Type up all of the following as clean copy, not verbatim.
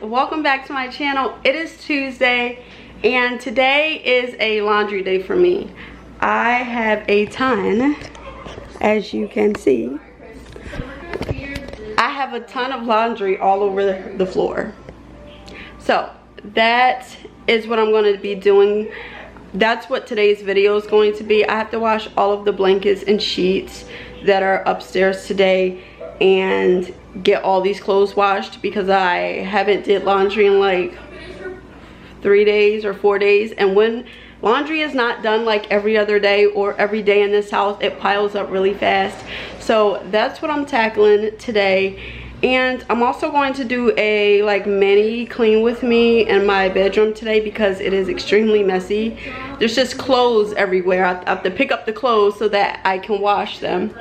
welcome back to my channel. It is Tuesday and today is a laundry day for me. I have a ton, as you can see. I have a ton of laundry all over the floor. So that is what I'm going to be doing. That's what today's video is going to be. I have to wash all of the blankets and sheets that are upstairs today and get all these clothes washed because I haven't did laundry in like 3 days or 4 days. And when laundry is not done like every other day or every day in this house, it piles up really fast. So that's what I'm tackling today. And I'm also going to do a like mini clean with me in my bedroom today because it is extremely messy. There's just clothes everywhere. I have to pick up the clothes so that I can wash them.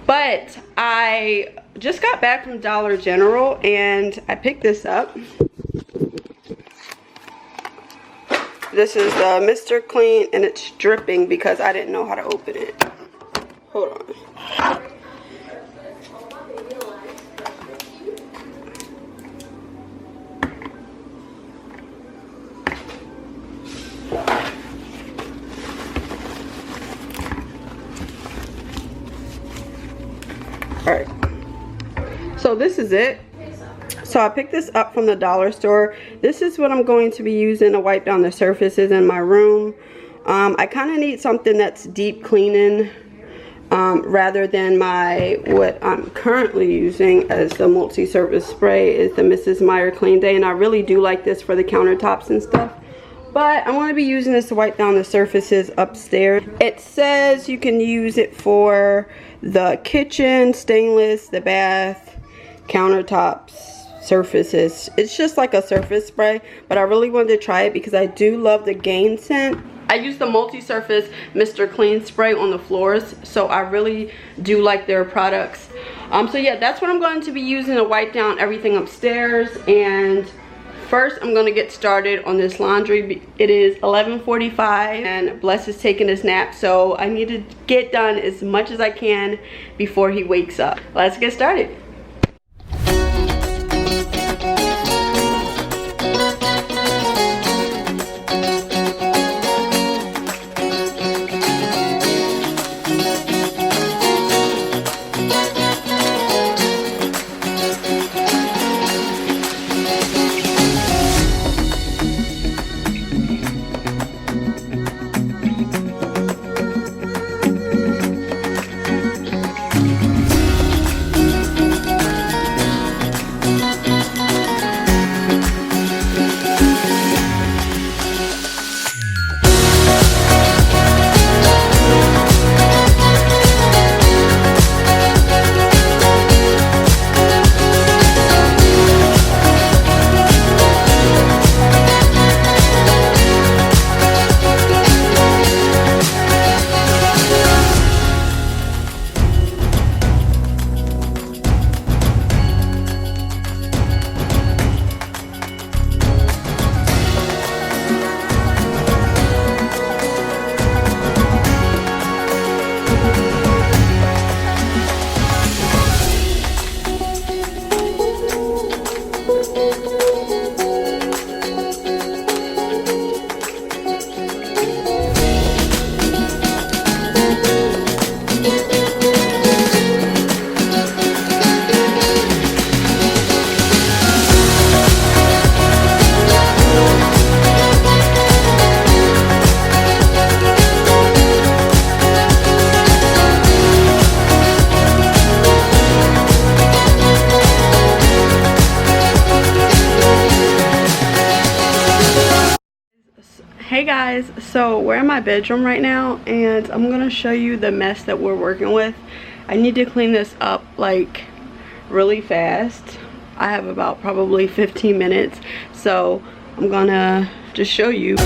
But I just got back from Dollar General and I picked this up. This is the Mr. Clean and it's dripping because I didn't know how to open it. Hold on. Alright, so this is it. So I picked this up from the dollar store. This is what I'm going to be using to wipe down the surfaces in my room. I kind of need something that's deep cleaning rather than what I'm currently using as the multi-surface spray is the Mrs. Meyer Clean Day, and I really do like this for the countertops and stuff. But I'm going to be using this to wipe down the surfaces upstairs. It says you can use it for the kitchen, stainless, the bath, countertops, surfaces. It's just like a surface spray, but I really wanted to try it because I do love the Gain scent. I use the multi-surface Mr. Clean spray on the floors, so I really do like their products. So yeah, that's what I'm going to be using to wipe down everything upstairs. And first, I'm going to get started on this laundry. It is 11:45 and Bless is taking his nap, so I need to get done as much as I can before he wakes up. Let's get started. Hey guys, so we're in my bedroom right now and I'm gonna show you the mess that we're working with. I need to clean this up like really fast. I have about probably 15 minutes, so I'm gonna just show you.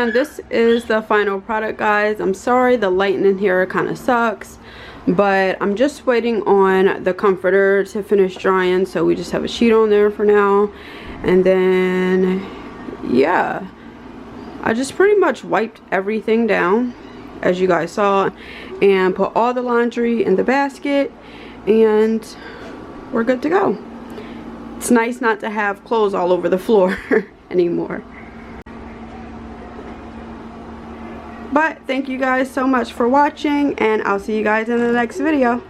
And this is the final product, guys. I'm sorry the lighting in here kind of sucks, but I'm just waiting on the comforter to finish drying, so we just have a sheet on there for now. And then yeah, I just pretty much wiped everything down, as you guys saw, and put all the laundry in the basket, and we're good to go. It's nice not to have clothes all over the floor anymore. But thank you guys so much for watching, and I'll see you guys in the next video.